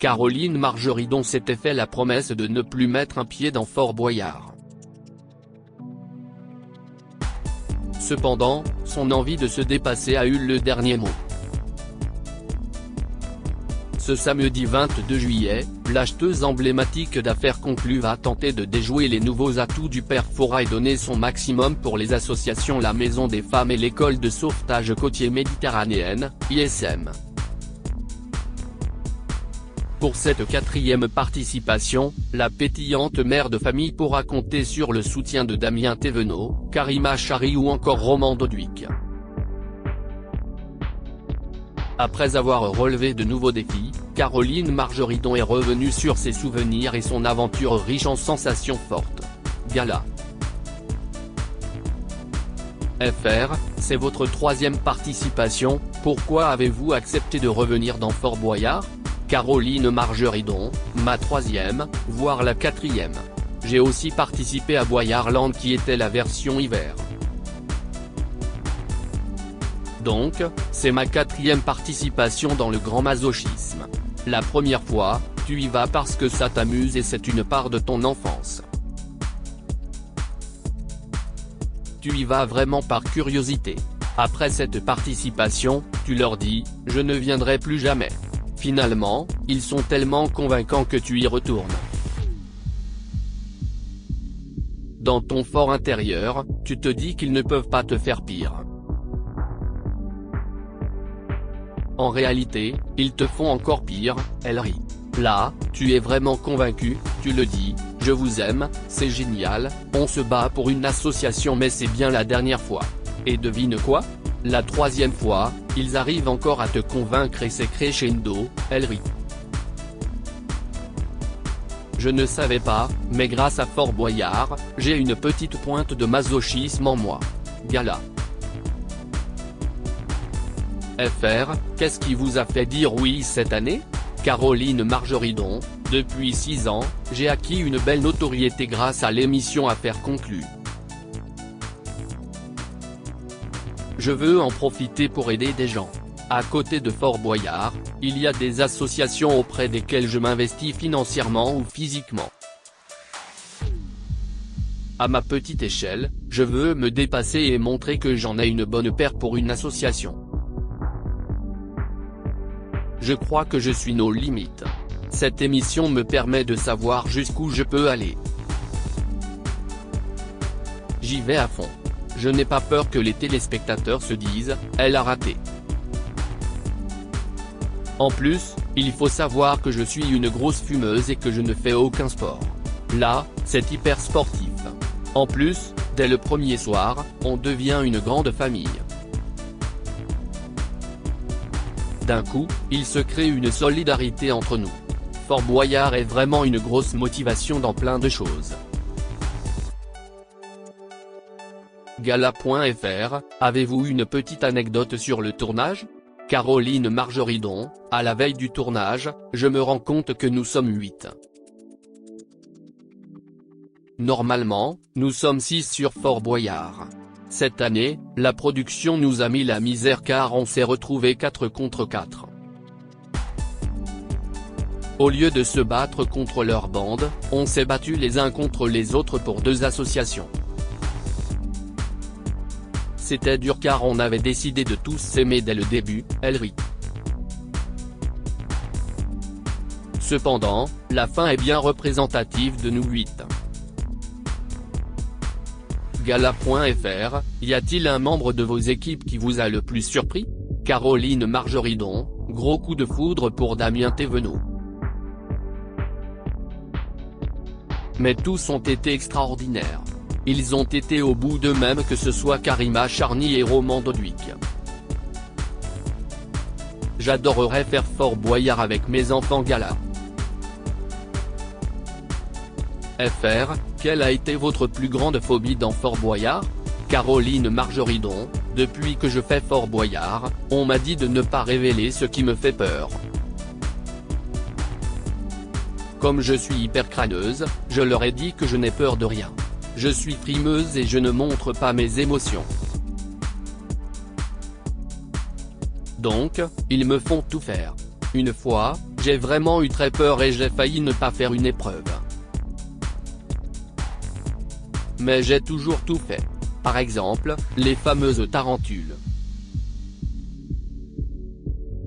Caroline Margeridon s'était fait la promesse de ne plus mettre un pied dans Fort Boyard. Cependant, son envie de se dépasser a eu le dernier mot. Ce samedi 22 juillet, l'acheteuse emblématique d'affaires conclues va tenter de déjouer les nouveaux atouts du père Fora et donner son maximum pour les associations La Maison des Femmes et l'École de Sauvetage Côtier Méditerranéenne, ISM. Pour cette 4e participation, la pétillante mère de famille pourra compter sur le soutien de Damien Thévenot, Karima Chary ou encore Roman Doduic. Après avoir relevé de nouveaux défis, Caroline Margeridon est revenue sur ses souvenirs et son aventure riche en sensations fortes. Gala. FR, c'est votre 3e participation, pourquoi avez-vous accepté de revenir dans Fort Boyard ? Caroline Margeridon, ma 3e, voire la 4e. J'ai aussi participé à Boyardland qui était la version hiver. Donc, c'est ma 4e participation dans le grand masochisme. La première fois, tu y vas parce que ça t'amuse et c'est une part de ton enfance. Tu y vas vraiment par curiosité. Après cette participation, tu leur dis, je ne viendrai plus jamais. Finalement, ils sont tellement convaincants que tu y retournes. Dans ton fort intérieur, tu te dis qu'ils ne peuvent pas te faire pire. En réalité, ils te font encore pire, elle rit. Là, tu es vraiment convaincu, tu le dis, je vous aime, c'est génial, on se bat pour une association mais c'est bien la dernière fois. Et devine quoi ? La 3e fois, ils arrivent encore à te convaincre et c'est crescendo, elle rit. Je ne savais pas, mais grâce à Fort Boyard, j'ai une petite pointe de masochisme en moi. Gala. FR, qu'est-ce qui vous a fait dire oui cette année ? Caroline Margeridon, depuis 6 ans, j'ai acquis une belle notoriété grâce à l'émission Affaires conclues. Je veux en profiter pour aider des gens. À côté de Fort Boyard, il y a des associations auprès desquelles je m'investis financièrement ou physiquement. À ma petite échelle, je veux me dépasser et montrer que j'en ai une bonne paire pour une association. Je crois que je suis nos limites. Cette émission me permet de savoir jusqu'où je peux aller. J'y vais à fond. Je n'ai pas peur que les téléspectateurs se disent, elle a raté. En plus, il faut savoir que je suis une grosse fumeuse et que je ne fais aucun sport. Là, c'est hyper sportif. En plus, dès le premier soir, on devient une grande famille. D'un coup, il se crée une solidarité entre nous. Fort Boyard est vraiment une grosse motivation dans plein de choses. Gala.fr, avez-vous une petite anecdote sur le tournage ? Caroline Margeridon, à la veille du tournage, je me rends compte que nous sommes 8. Normalement, nous sommes 6 sur Fort Boyard. Cette année, la production nous a mis la misère car on s'est retrouvé 4 contre 4. Au lieu de se battre contre leur bande, on s'est battu les uns contre les autres pour 2 associations. C'était dur car on avait décidé de tous s'aimer dès le début, elle rit. Cependant, la fin est bien représentative de nous 8. Gala.fr, y a-t-il un membre de vos équipes qui vous a le plus surpris ? Caroline Margeridon, gros coup de foudre pour Damien Thévenot. Mais tous ont été extraordinaires. Ils ont été au bout d'eux-mêmes que ce soit Karima Chary et Roman Doduic. J'adorerais faire Fort Boyard avec mes enfants. Gala. FR, quelle a été votre plus grande phobie dans Fort Boyard ? Caroline Margeridon, depuis que je fais Fort Boyard, on m'a dit de ne pas révéler ce qui me fait peur. Comme je suis hyper crâneuse, je leur ai dit que je n'ai peur de rien. Je suis frimeuse et je ne montre pas mes émotions. Donc, ils me font tout faire. Une fois, J'ai vraiment eu très peur et j'ai failli ne pas faire une épreuve. Mais j'ai toujours tout fait. Par exemple, les fameuses tarentules.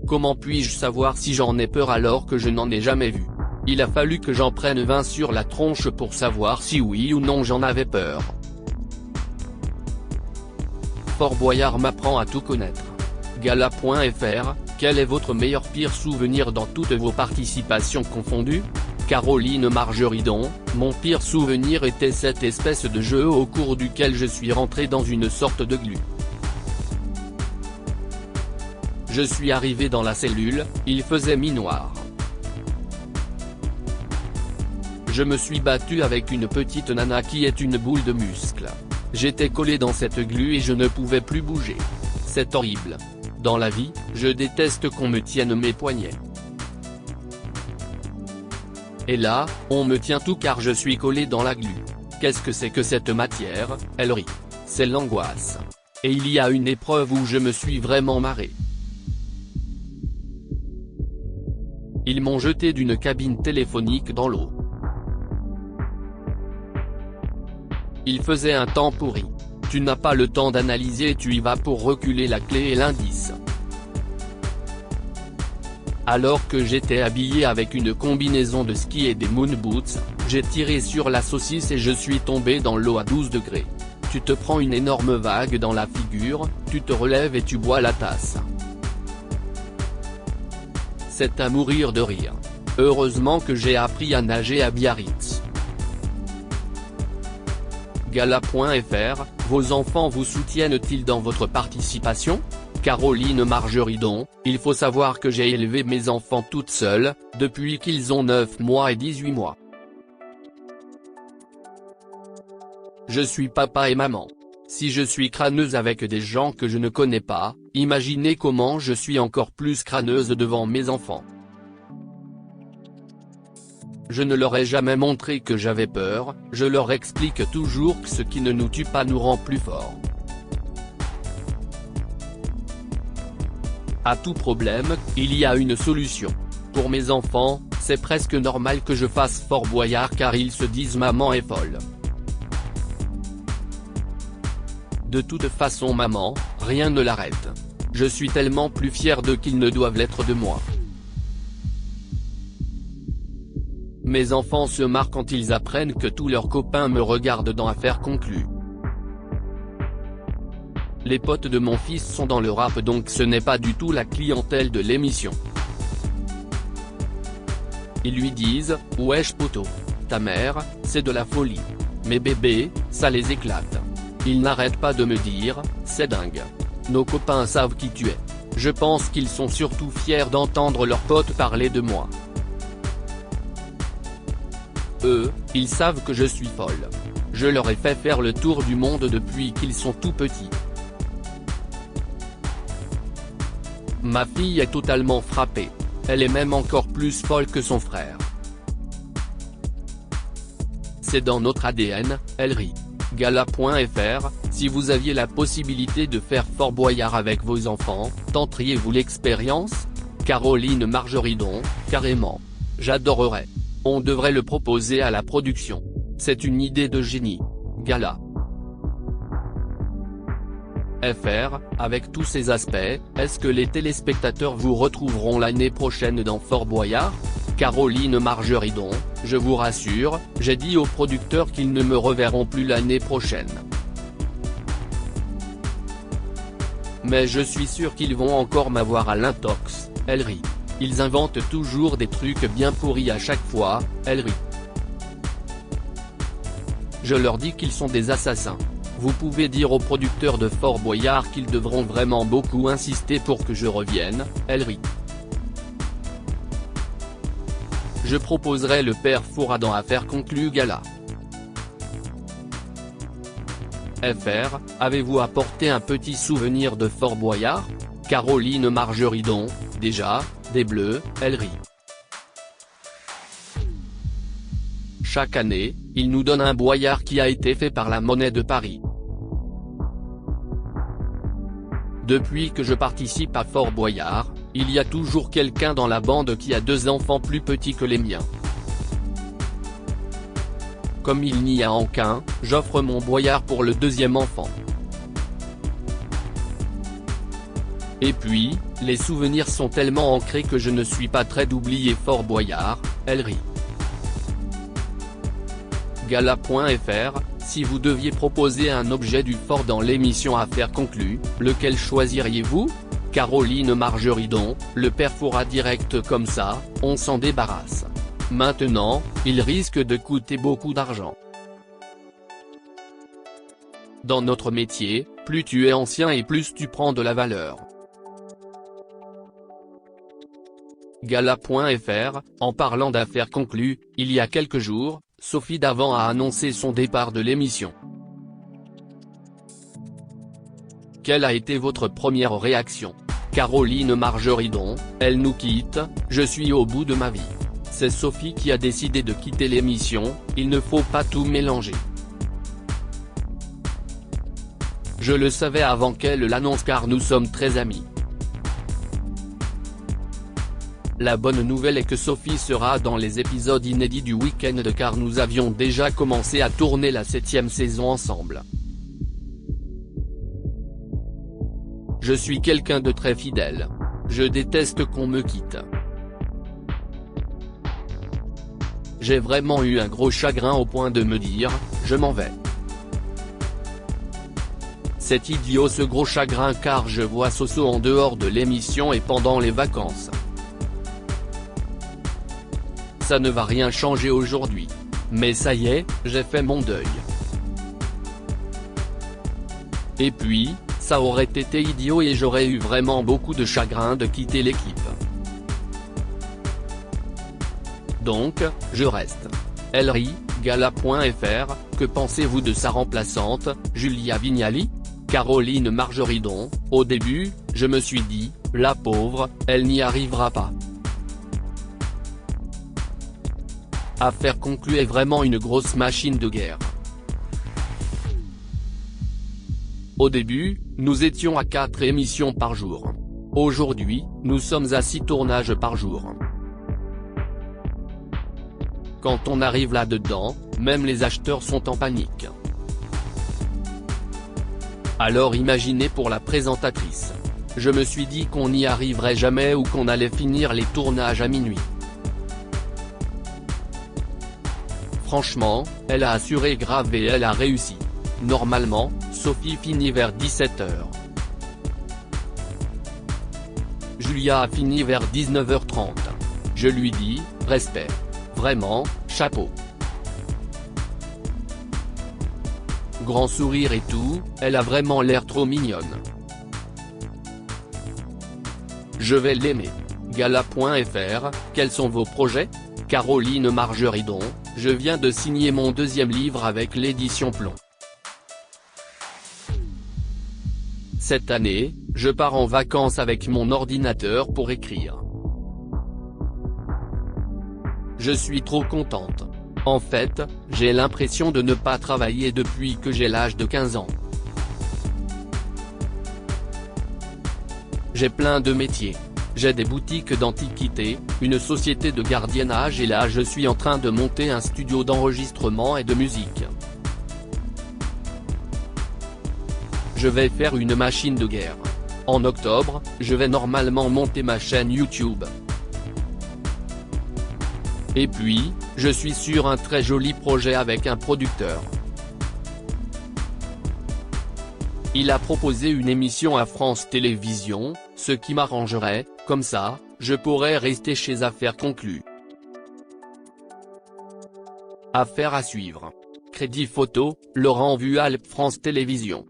Comment puis-je savoir si j'en ai peur alors que je n'en ai jamais vu? Il a fallu que j'en prenne 20 sur la tronche pour savoir si oui ou non j'en avais peur. Fort Boyard m'apprend à tout connaître. Gala.fr, quel est votre meilleur pire souvenir dans toutes vos participations confondues? Caroline Margeridon, mon pire souvenir était cette espèce de jeu au cours duquel je suis rentré dans une sorte de glu. Je suis arrivé dans la cellule, il faisait mi-noir. Je me suis battu avec une petite nana qui est une boule de muscles. J'étais collé dans cette glu et je ne pouvais plus bouger. C'est horrible. Dans la vie, je déteste qu'on me tienne mes poignets. Et là, on me tient tout car je suis collé dans la glu. Qu'est-ce que c'est que cette matière? Elle rit. C'est l'angoisse. Et il y a une épreuve où je me suis vraiment marré. Ils m'ont jeté d'une cabine téléphonique dans l'eau. Il faisait un temps pourri. Tu n'as pas le temps d'analyser et tu y vas pour reculer la clé et l'indice. Alors que j'étais habillé avec une combinaison de ski et des moon boots, j'ai tiré sur la saucisse et je suis tombé dans l'eau à 12 degrés. Tu te prends une énorme vague dans la figure, tu te relèves et tu bois la tasse. C'est à mourir de rire. Heureusement que j'ai appris à nager à Biarritz. Gala.fr, vos enfants vous soutiennent-ils dans votre participation? Caroline Margeridon, il faut savoir que j'ai élevé mes enfants toute seule, depuis qu'ils ont 9 mois et 18 mois. Je suis papa et maman. Si je suis crâneuse avec des gens que je ne connais pas, imaginez comment je suis encore plus crâneuse devant mes enfants. Je ne leur ai jamais montré que j'avais peur, je leur explique toujours que ce qui ne nous tue pas nous rend plus forts. À tout problème, il y a une solution. Pour mes enfants, c'est presque normal que je fasse Fort Boyard car ils se disent maman est folle. De toute façon maman, rien ne l'arrête. Je suis tellement plus fier d'eux qu'ils ne doivent l'être de moi. Mes enfants se marrent quand ils apprennent que tous leurs copains me regardent dans Affaires conclues. Les potes de mon fils sont dans le rap donc ce n'est pas du tout la clientèle de l'émission. Ils lui disent « Wesh poto, ta mère, c'est de la folie. Mais bébé, ça les éclate. » Ils n'arrêtent pas de me dire « C'est dingue. Nos copains savent qui tu es. » Je pense qu'ils sont surtout fiers d'entendre leurs potes parler de moi. Eux, ils savent que je suis folle. Je leur ai fait faire le tour du monde depuis qu'ils sont tout petits. Ma fille est totalement frappée. Elle est même encore plus folle que son frère. C'est dans notre ADN, elle rit. Gala.fr, si vous aviez la possibilité de faire Fort Boyard avec vos enfants, tenteriez-vous l'expérience? Caroline Margeridon, carrément. J'adorerais. On devrait le proposer à la production. C'est une idée de génie. Gala. FR, avec tous ces aspects, est-ce que les téléspectateurs vous retrouveront l'année prochaine dans Fort Boyard? Caroline Margeridon, je vous rassure, j'ai dit aux producteurs qu'ils ne me reverront plus l'année prochaine. Mais je suis sûr qu'ils vont encore m'avoir à l'intox, elle rit. Ils inventent toujours des trucs bien pourris à chaque fois, elle rit. Je leur dis qu'ils sont des assassins. Vous pouvez dire aux producteurs de Fort Boyard qu'ils devront vraiment beaucoup insister pour que je revienne, elle rit. Je proposerai le père Fouras dans Affaires conclues Gala. FR, avez-vous apporté un petit souvenir de Fort Boyard? Caroline Margeridon, déjà, des bleus, elle rit. Chaque année, il nous donne un boyard qui a été fait par la Monnaie de Paris. Depuis que je participe à Fort Boyard, il y a toujours quelqu'un dans la bande qui a 2 enfants plus petits que les miens. Comme il n'y a aucun, j'offre mon Boyard pour le 2e enfant. Et puis, les souvenirs sont tellement ancrés que je ne suis pas très d'oublier Fort Boyard, elle rit. Gala.fr, si vous deviez proposer un objet du fort dans l'émission Affaires conclues, lequel choisiriez-vous? Caroline Margeridon, le perforat direct comme ça, on s'en débarrasse. Maintenant, il risque de coûter beaucoup d'argent. Dans notre métier, plus tu es ancien et plus tu prends de la valeur. Gala.fr, en parlant d'affaires conclues, il y a quelques jours, Sophie Davant a annoncé son départ de l'émission. Quelle a été votre première réaction? Caroline Margeridon, elle nous quitte, je suis au bout de ma vie. C'est Sophie qui a décidé de quitter l'émission, il ne faut pas tout mélanger. Je le savais avant qu'elle l'annonce car nous sommes très amis. La bonne nouvelle est que Sophie sera dans les épisodes inédits du week-end car nous avions déjà commencé à tourner la 7e saison ensemble. Je suis quelqu'un de très fidèle. Je déteste qu'on me quitte. J'ai vraiment eu un gros chagrin au point de me dire, je m'en vais. C'est idiot ce gros chagrin car je vois Soso en dehors de l'émission et pendant les vacances. Ça ne va rien changer aujourd'hui. Mais ça y est, j'ai fait mon deuil. Et puis, ça aurait été idiot et j'aurais eu vraiment beaucoup de chagrin de quitter l'équipe. Donc, je reste. Elle rit, Gala.fr, que pensez-vous de sa remplaçante, Julia Vignali? Caroline Margeridon, au début, je me suis dit, la pauvre, elle n'y arrivera pas. Affaires conclues est vraiment une grosse machine de guerre. Au début, nous étions à 4 émissions par jour. Aujourd'hui, nous sommes à 6 tournages par jour. Quand on arrive là-dedans, même les acheteurs sont en panique. Alors imaginez pour la présentatrice. Je me suis dit qu'on n'y arriverait jamais ou qu'on allait finir les tournages à minuit. Franchement, elle a assuré grave et elle a réussi. Normalement, Sophie finit vers 17h. Julia a fini vers 19h30. Je lui dis, respect. Vraiment, chapeau. Grand sourire et tout, elle a vraiment l'air trop mignonne. Je vais l'aimer. Gala.fr, quels sont vos projets? Caroline Margeridon, je viens de signer mon 2e livre avec l'édition Plomb. Cette année, je pars en vacances avec mon ordinateur pour écrire. Je suis trop contente. En fait, j'ai l'impression de ne pas travailler depuis que j'ai l'âge de 15 ans. J'ai plein de métiers. J'ai des boutiques d'antiquités, une société de gardiennage et là je suis en train de monter un studio d'enregistrement et de musique. Je vais faire une machine de guerre. En octobre, je vais normalement monter ma chaîne YouTube. Et puis, je suis sur un très joli projet avec un producteur. Il a proposé une émission à France Télévisions, ce qui m'arrangerait, comme ça, je pourrais rester chez Affaires conclues. Affaires à suivre. Crédit photo, Laurent Vualp France Télévisions.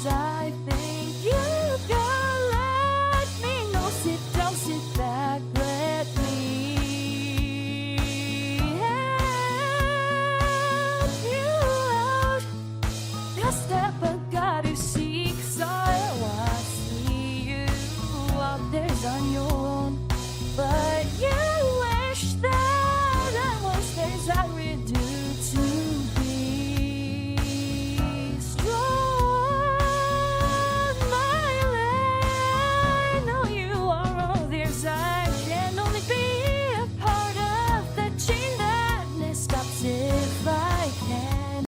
I think you can let me know. Sit down, sit back, let me help you out. Just step back, got to seek. So I see you out there's on your